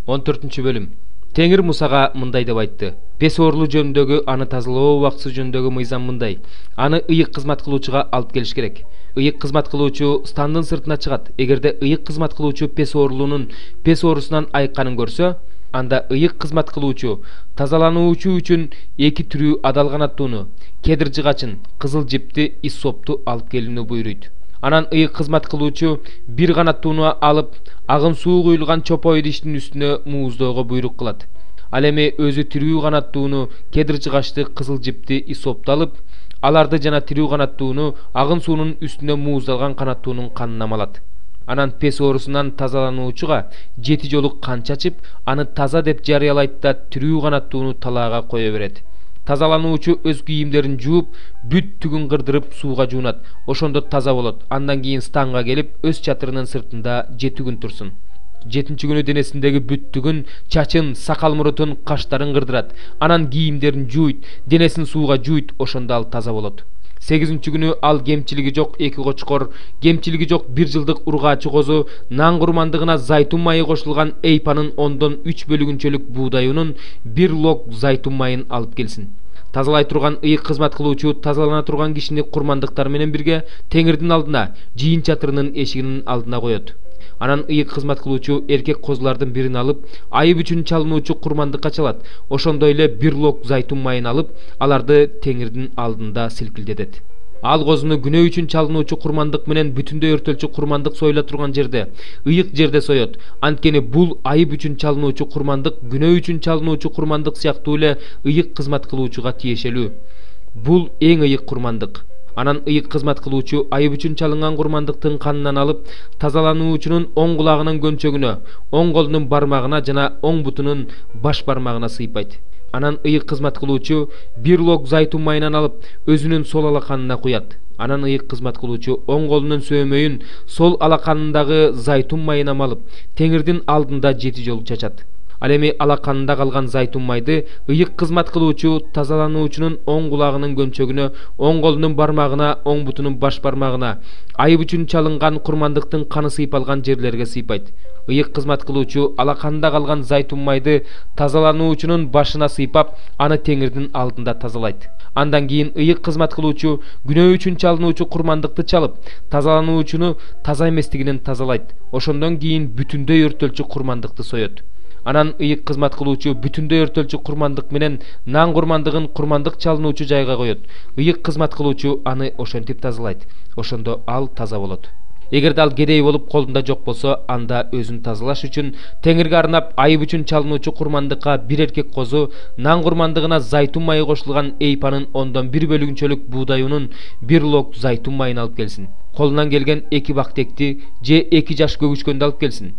14-бөлүм. Теңир Мусага мындай деп айтты. Пес оорулуу жөнүндөгү аны тазалоо убактысы жөнүндөгү мыйзам мындай. Аны ыйык кызмат кылуучуга алып келиш керек. Ыйык кызмат кылуучу стандын сыртына чыгат. Эгерде ыйык кызмат кылуучу пес оорулуунун пес оорусунан айыкканын көрсө, анда ыйык кызмат кылуучу тазалануучу үчүн 2 түрүү адал канаттууну, кедир жыгачын, кызыл жипти, иссопту алып келүүнү буйруйт. Анан ыйык кызмат кылуучу бир канаттууну алып, агын суу куюлган чопой идиштин үстүнө мууздоого буйрук кылат. Ал эми өзү тирүү канаттууну, кедир жыгачты, кызыл жипти, иссопту алып, аларды жана тирүү канаттууну агын суунун үстүнө мууздалган канаттуунун канына малат. Анан пес оорусунан тазалануучуга 7 жолу кан чачып, аны таза деп жарыялайт да тирүү канаттууну талаага кое берет. Тазалануучу өз кийимдерин жууп, бүт түгүн кырдырып сууга жуунат. Ошондо таза болот. Андан кийин станга келип, өз чатырынын сыртында 7 күн турсун. 7-нчи күнү денесиндеги бүт түгүн, чачын, сакал-мурутун, каштарын кырдырат. Анан кийимдерин жууйт, денесин сууга жууйт, ошондо ал таза болот. 8-нчи күнү ал кемчилиги жок 2 кочкор, кемчилиги жок 1 жылдык ургаачы козу, нан курмандыгына зайтун майы кошулган эйпанын 10-дон 3 бөлүгүнчөлүк буудай унун 1 лог зайтун майын алып келсин. Тазалай турган ыйык кызмат кылуучу тазалана турган кишини курмандыктар менен бирге теңирдин алдына, жыйын чатырынын эшигинин алдына коет. Анан ыйык кызмат кылуучу эркек козулардын бирин алып, айып үчүн чалынуучу курмандыкка чалат. Ошондой эле 1 лог зайтун майын алып, аларды теңирдин алдында силкилдетет. Ал козуну күнөө үчүн чалынуучу курмандык менен бүтүндөй өртөлчү курмандык союла турган жерде, ыйык жерде соет. Анткени бул айып үчүн чалынуучу курмандык күнөө үчүн чалынуучу курмандык сыяктуу эле ыйык кызмат кылуучуга тиешелүү. Бул эң ыйык курмандык. Анан ыйык кызмат кылуучу айып үчүн чалынган курмандыктын канынан алып, тазалануучунун оң кулагынын көнчөгүнө, оң колунун бармагына жана оң бутунун баш бармагына сыйпайт. Анан ыйык кызмат кылуучу 1 лог зайтун майынан алып, өзүнүн сол алаканына куят. Анан ыйык кызмат кылуучу оң колунун сөөмөйүн сол алаканындагы зайтун майына малып, теңирдин алдында 7 жолу чачат. Ал эми алаканында калган зайтун майды ыйык кызмат кылуучу тазалануучунун оң кулагынын көнчөгүнө, оң колунун бармагына, оң бутунун баш бармагына, айып үчүн чалынган курмандыктын каны сыйпалган жерлерге сыйпайт. Ыйык кызмат кылуучу алаканында калган зайтун майды тазалануучунун башына сыйпап, аны теңирдин алдында тазалайт. Андан кийин ыйык кызмат кылуучу күнөө үчүн чалынуучу курмандыкты чалып, тазалануучуну таза эместигинен тазалайт. Ошондон кийин бүтүндөй өртөлчү курмандыкты соет. Анан ыйык кызмат кылуучу бүтүндөй өртөлчү курмандык менен нан курмандыгын курмандык чалынуучу жайга коет. Ыйык кызмат кылуучу аны ошентип тазалайт. Ошондо ал таза болот. Эгерде ал кедей болуп колунда жок болсо, анда өзүн тазалаш үчүн теңирге арнап айып үчүн чалынуучу курмандыкка 1 эркек козу, нан курмандыгына зайтун майы кошулган эйпанын 10-дон 1 бөлүгүнчөлүк буудай унун 1 лог зайтун майын алып келсин. Колунан келген 2 бактекти же 2 жаш көгүчкөндү алып келсин.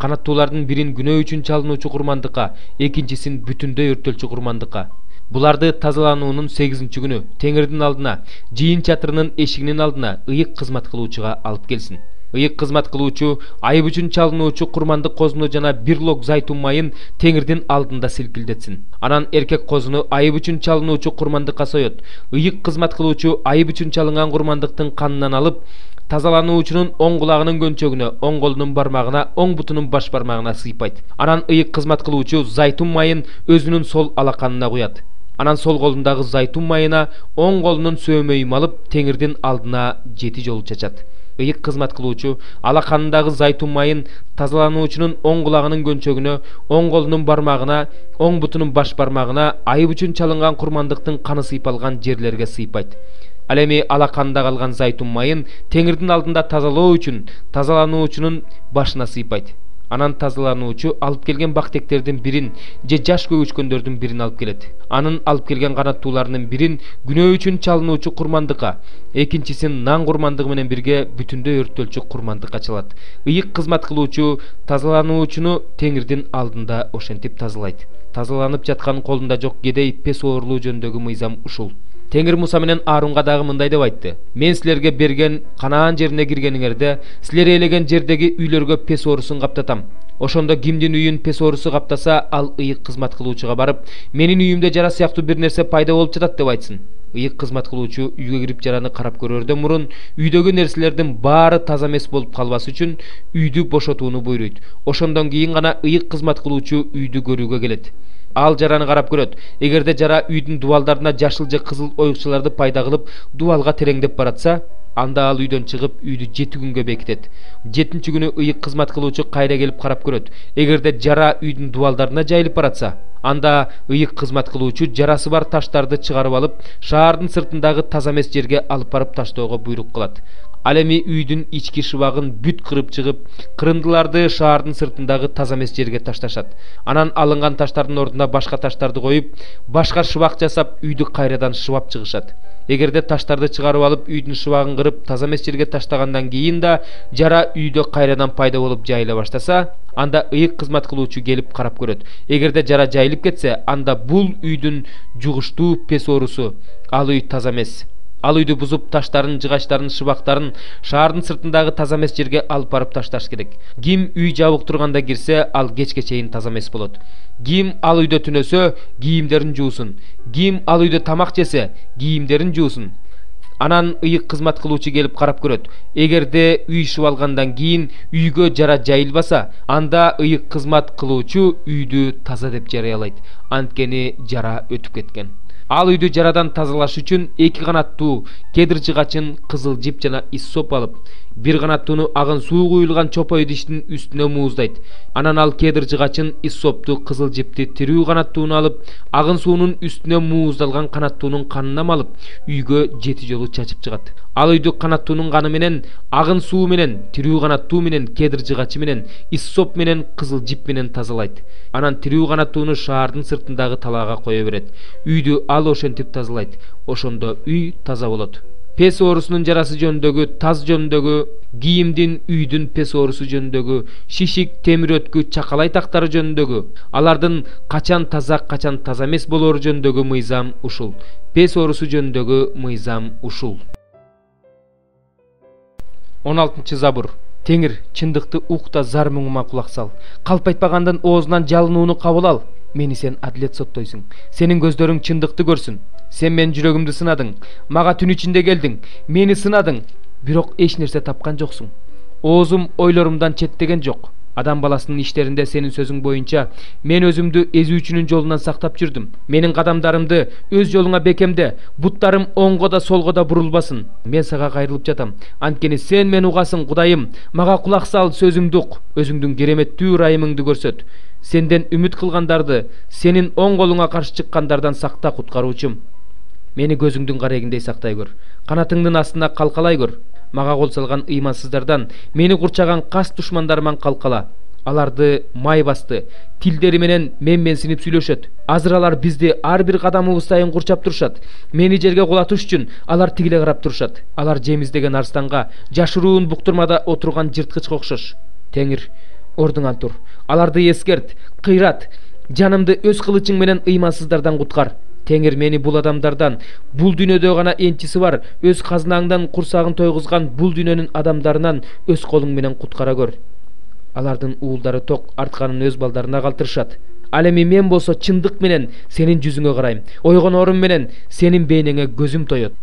Канаттуулардын бирин күнөө үчүн чалынуучу курмандыкка, экинчисин бүтүндөй өртөлчү курмандыкка. Буларды тазалануунун 8-нчи күнү теңирдин алдына, жыйын чатырынын эшигинин алдына ыйык кызмат кылуучуга алып келсин. Ыйык кызмат кылуучу айып үчүн чалынуучу курмандык козуну жана 1 лог зайтун майын теңирдин алдында силкилдетсин. Анан эркек козуну айып үчүн чалынуучу курмандыкка соет. Ыйык кызмат кылуучу айып үчүн чалынган курмандыктын канынан алып, тазалануучунун оң кулагынын көнчөгүнө, оң колунун бармагына, оң бутунун баш бармагына сыйпайт. Анан ыйык кызмат кылуучу зайтун майын өзүнүн сол алаканына куят. Анан сол колундагы зайтун майына оң колунун сөөмөйүн алып, теңирдин алдына 7 жолу чачат. Ыйык кызмат кылуучу алаканындагы зайтун майын тазалануучунун оң кулагынын көнчөгүнө, оң колунун бармагына, оң бутунун баш бармагына, айып үчүн чалынган курмандыктын каны сыйпалган жерлерге сыйпайт. Ал эми алаканда калган зайтун майын теңирдин алдында тазалоо үчүн тазалануучунун башына сыйпайт. Анан тазалануучу алып келген бактектердин бирин же жаш көгүчкөндөрдүн бирин алып келет. Анын алып келген канаттууларынын бирин күнөө үчүн чалынуучу курмандыкка, экинчисин нан курмандыгы менен бирге бүтүндөй өртөлчү курмандыкка чалат. Ыйык кызмат кылуучу тазалануучуну теңирдин алдында ошентип тазалайт. Тазаланып жаткан колунда жок кедей пес оорулуу жөнүндөгү мыйзам ушул. Теңир Муса менен Аарунга дагы мындай деп айтты. Мен силерге берген Канаан жерине киргениңерде, силер ээлеген жердеги үйлөргө пес оорусун каптатам. Ошондо кимдин үйүн пес оорусу каптаса, ал ыйык кызмат кылуучуга барып, менин үйүмдө жара сыяктуу бир нерсе пайда болуп жатат деп айтсын. Ыйык кызмат кылуучу үйгө кирип жараны карап көрөрдөн мурун үйдөгү нерселердин баары таза эмес болуп калбас үчүн үйдү бошотууну буйруйт. Ошондон кийин гана ыйык кызмат кылуучу үйдү көрүүгө келет. Ал жараны карап көрөт. Эгерде жара үйдүн дубалдарына жашыл же кызыл оюкчаларды пайда кылып, дубалга тереңдеп баратса, анда ал үйдөн чыгып үйдү 7 күнгө бекитет. 7-нчи күнү ыйык кызмат кылуучу кайра келип карап көрөт. Эгерде жара үйдүн дубалдарына жайылып баратса, анда ыйык кызмат кылуучу жарасы бар таштарды чыгарып алып, шаардын сыртындагы таза эмес жерге алып барып таштоого буйрук кылат. Ал эми үйдүн ички шыбагын бүт кырып чыгып, кырындыларды шаардын сыртындагы таза эмес жерге ташташат. Анан алынган таштардын ордуна башка таштарды коюп, башка шыбак жасап, үйдү кайрадан шыбап чыгышат. Эгерде таштарды чыгарып алып, үйдүн шыбагын кырып, таза эмес жерге таштагандан кийин да жара үйдө кайрадан пайда болуп жайыла баштаса, анда ыйык кызмат кылуучу келип карап көрөт. Эгерде жара жайылып кетсе, анда бул үйдүн жугуштуу пес оорусу. Ал үй таза эмес. Ал үйдү бузуп, таштарын, жыгачтарын, шыбактарын шаардын сыртындагы таза эмес жерге алып барып ташташ керек. Ким үй жабык турганда кирсе, ал кечке чейин таза эмес болот. Ким ал үйдө түнөсө, кийимдерин жуусун. Ким ал үйдө тамак жесе, кийимдерин жуусун. Анан ыйык кызмат кылуучу келип карап көрөт. Эгерде үй шыбалгандан кийин үйгө жара жайылбаса, анда ыйык кызмат кылуучу үйдү таза деп жарыялайт. Анткени жара өтүп кеткен. Ал үйдү жарадан тазалаш үчүн 2 канаттуу кедир жыгачын, кызыл жип жана иссоп алып, 1 канаттууну агын суу куюлган чопо идиштин үстүнө мууздайт. Анан ал кедир жыгачын, иссопту, кызыл жипти тирүү канаттууну алып, агын суунун үстүнө мууздалган канаттуунун канына малып, үйгө 7 жолу чачып чыгат. Ал үйдү канаттуунун каны менен, агын суу менен, тирүү канаттуу менен, кедир жыгачы менен, иссоп менен, кызыл жип менен тазалайт. Анан тирүү канаттууну шаардын сыртындагы талаага кое берет. Үйдү ал ошентип тазалайт. Ошондо үй таза болот. Пес оорусунун жарасы жөнүндөгү, таз жөнүндөгү, кийимдин, үйдүн пес оорусу жөнүндөгү, шишик, темир өткү, чакалай тактары жөнүндөгү, алардын качан таза эмес болоору жөнүндөгү мыйзам ушул. Пес оорусу жөнүндөгү мыйзам ушул. 16 забур. Теңир, чындыкты ук да зар муңума кулак сал. Калпайтпагандын оозунан жалынууну кабыл ал. Мени сен адилет соттойсуң. Сенин көздөрүң чындыкты көрсүн. Сен мен жүрөгүмдү сынадың. Мага түн ичинде келдиң. Мени сынадың. Бирок эч нерсе тапкан жоксуң. Оозум ойлорумдан четтеген жок. Адам баласынын иштеринде сенин сөзүң боюнча мен өзүмдү эзүүчүнүн жолунан сактап жүрдүм. Менин кадамдарымды өз жолуңа бекемде. Буттарым оңго да солго да бурулбасын. Мен сага кайрылып жатам. Анткени сен мени угасың, Кудайым. Мага кулак сал, сөзүмдү ук. Өзүңдүн кереметтүү ырайымыңды көрсөт. Сенден үмүт кылгандарды, сенин оң колуңа каршы чыккандардан сакта, куткаруучум. Мени көзүңдүн карегиндей сактай көр. Канатыңдын астына калкалай көр. Мага кол салган ыймансыздардан, мени курчаган кас душмандарыман калкала. Аларды май басты, тилдери менен менсинип сүйлөшөт. Азыр алар бизди ар бир кадамыбыз сайын курчап турушат. Мени жерге кулатыш үчүн алар тигиле карап турушат. Алар жемиздеген арстанга, жашыруун буктурмада отурган жырткычка окшош. Теңир, ордуңан тур. Аларды эскерт, кыйрат. Жанымды өз кылычың менен ыймансыздардан куткар. Теңир, мени бул адамдардан, бул дүйнөдө гана энчиси бар, өз казынаңдан курсагын тойгузган бул дүйнөнүн адамдарынан өз колуң менен куткара көр. Алардын уулдары ток артканын өз балдарына калтырышат. Ал эми мен болсо чындык менен сенин жүзүңө карайм. Ойгоноорум менен сенин бейнеңе көзүм тоет.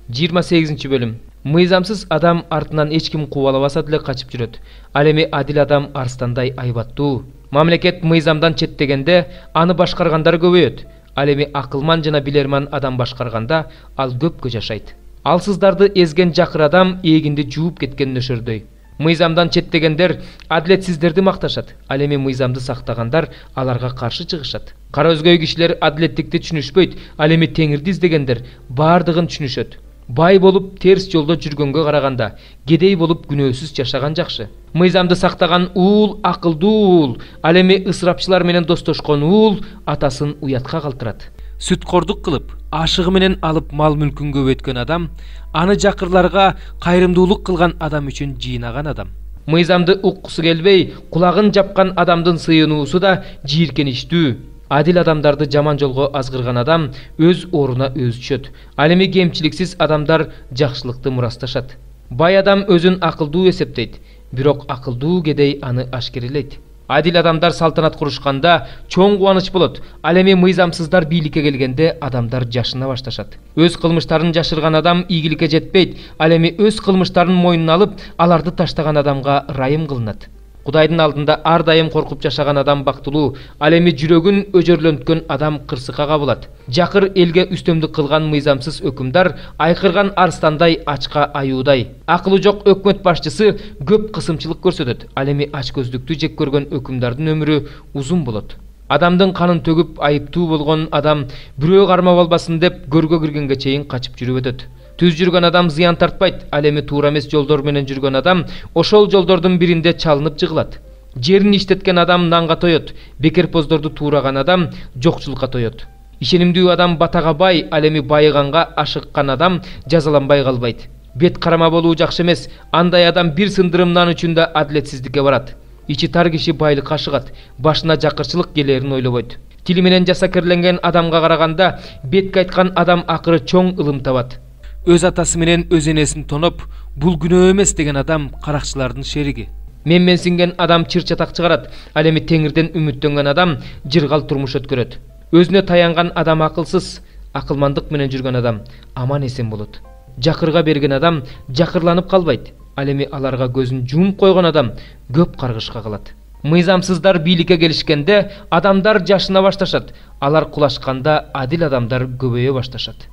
28 бөлүм. Мыйзамсыз адам артынан эч ким кубалабаса деле качып жүрөт. Ал эми адил адам арстандай айбаттуу. Мамлекет мыйзамдан четтегенде аны башкаргандар көбөйөт. Ал эми акылман жана билерман адам башкарганда ал көпкө жашайт. Алсыздарды эзген жакыр адам эгинди жууп кеткен нөшөрдөй. Мыйзамдан четтегендер адилетсиздерди макташат. Ал эми мыйзамды сактагандар аларга каршы чыгышат. Кара өзгөй кишилер адилеттикти түшүнүшпөйт. Ал эми Теңирди издегендер баардыгын түшүнүшөт. Бай болуп терс жолдо жүргөнгө караганда кедей болуп күнөөсүз жашаган жакшы. Мыйзамды сактаган уул акылдуу уул. Ал эми ысырапчылар менен достошкон уул атасын уятка калтырат. Сүткордук кылып, ашыгы менен алып мал мүлкүн көбөйткөн адам, аны жакырларга кайрымдуулук кылган адам үчүн жыйнаган адам. Мыйзамды уккусу келбей, кулагын жапкан адамдын сыйынуусу да жийиркеничтүү. Адил адамдарды жаман жолго азгырган адам өз оруна өзү түшөт. Ал эми кемчиликсиз адамдар жакшылыкты мурасташат. Бай адам өзүн акылдуу эсептейт, бирок акылдуу кедей аны ашкерелейт. Адил адамдар салтанат курушканда чоң кубаныч болот. Ал эми мыйзамсыздар бийликке келгенде адамдар жашына башташат. Өз кылмыштарын жашырган адам ийгиликке жетпейт. Ал эми өз кылмыштарын мойнуна алып, аларды таштаган адамга ырайым кылынат. Кудайдын алдында ар дайым коркуп жашаган адам бактылуу. Ал эми жүрөгүн өжөрлөнткөн адам кырсыкка кабылат. Жакыр элге үстөмдүк кылган мыйзамсыз өкүмдар айкырган арстандай ачка аюудай. Акылы жок өкмөт башчысы көп кысымчылык көрсөтөт. Ал эми ач көздүктү жек көргөн өкүмдардын өмүрү узун болот. Адамдын канын төгүп айыптуу болгон адам бирөө кармап албасын деп көргө киргенге чейин качып жүрүп өтөт. Түз жүргөн адам зыян тартпайт. Ал эми туура эмес жолдор менен жүргөн адам ошол жолдордун биринде чалынып жыгылат. Жерин иштеткен адам нанга тоет. Бекерпоздорду туураган адам жокчулукка тоет. Ишенимдүү адам батага бай. Ал эми байыганга ашыккан адам жазаланбай калбайт. Бет карама болуу жакшы эмес. Андай адам бир сындырым нан үчүн да адилетсиздикке барат. Ичи тар киши байлыкка ашыгат. Башына жакырчылык келерин ойлобойт. Тили менен жасакерленген адамга караганда бетке айткан адам акыры чоң ылым табат. Өз атасы менен өз энесин тоноп, бул күнөө эмес деген адам каракчылардын шериги. Менсинген адам чыр чатак чыгарат. Ал эми теңирден үмүттөнгөн адам жыргал турмуш өткөрөт. Өзүнө таянган адам акылсыз, акылмандык менен жүргөн адам аман эсен болот. Жакырга берген адам жакырланып калбайт. Ал эми аларга көзүн жумуп койгон адам көп каргышка калат. Мыйзамсыздар бийликке келишкенде адамдар жашына башташат. Алар кулашканда адил адамдар көбөйө башташат.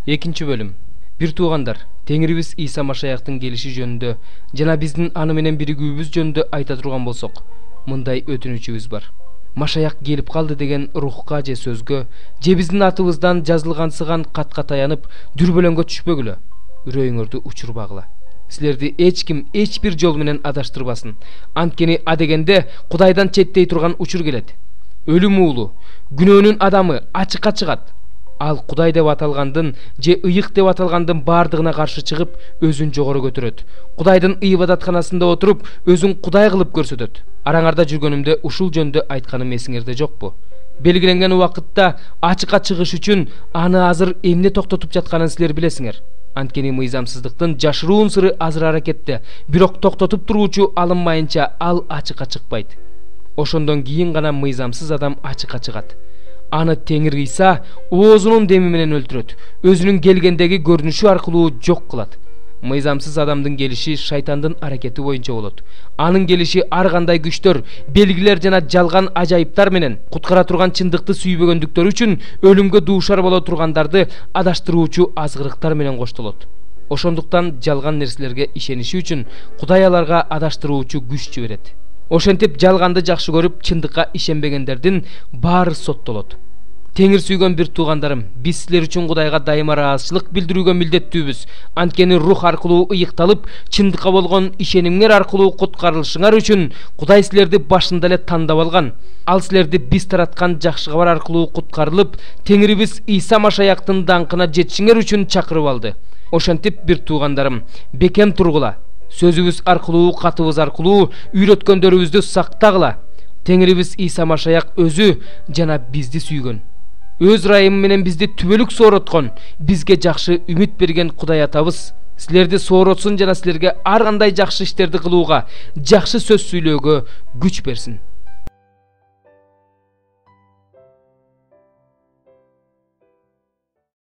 Экинчи бөлүм. Бир туугандар, Теңирибиз Иса Машаяктын келиши жөнүндө жана биздин аны менен биригүүбүз жөнүндө айта турган болсок, мындай өтүнүчүбүз бар. Машаяк келип калды деген рухка же сөзгө, же биздин атыбыздан жазылгансыган катка таянып, дүрбөлөңгө түшпөгүлө. Үрөйүңөрдү учурбагыла. Силерди эч ким эч бир жол менен адаштырбасын. Анткени адегенде Кудайдан четтей турган учур келет. Өлүм уулу, күнөөнүн адамы ачыкка чыгат. Ал Кудай деп аталгандын же ыйык деп аталгандын бардыгына каршы чыгып, өзүн жогору көтөрөт. Кудайдын ибадатканасында отуруп, өзүн Кудай кылып көрсөтөт. Араңарда жүргөнүмдө ушул жөндө айтканым эсиңерде жокпу? Белгиленген убакытта ачыкка чыгыш үчүн аны азыр эмне токтотуп жатканын силер билесиңер. Анткени мыйзамсыздыктын жашыруун сыры азыр аракетте, бирок токтотуп туруучу алынмайынча ал ачыкка чыкпайт. Ошондон кийин гана мыйзамсыз адам ачыкка чыгат. Аны Теңир Иса оозунун деми менен өлтүрөт. Өзүнүн келгендеги көрүнүшү аркылуу жок кылат. Мыйзамсыз адамдын келиши шайтандын аракети боюнча болот. Анын келиши ар кандай күчтөр, белгилер жана жалган ажайыптар менен куткара турган чындыкты сүйбөгөндүктөр үчүн өлүмгө дуушар боло тургандарды адаштыруучу азгырыктар менен коштолот. Ошондуктан жалган нерселерге ишениши үчүн Кудай аларга адаштыруучу күч жиберет. Ошентип жалганды жакшы көрүп, чындыкка ишенбегендердин баары соттолот. Теңир сүйгөн бир туугандарым, биз силер үчүн Кудайга дайыма ыраазычылык билдирүүгө милдеттүүбүз. Анткени рух аркылуу ыйыкталып, чындыкка болгон ишенимиңер аркылуу куткарылышыңар үчүн Кудай силерди башында эле тандап алган. Ал силерди биз тараткан жакшы кабар аркылуу куткарылып, Теңирибиз Иса Машаяктын даңкына жетишиңер үчүн чакырып алды. Ошентип бир туугандарым, бекем тургула. Сөзүбүз аркылуу, катыбыз аркылуу үйрөткөндөрүбүздү сактагыла. Теңирибиз Иса Машаяк өзү жана бизди сүйгөн. Өз ырайымы менен бизди түбөлүк соороткон, бизге жакшы үмүт берген Кудай атабыз силерди сооротсун жана силерге ар кандай жакшы иштерди кылууга, жакшы сөз сүйлөөгө күч берсин.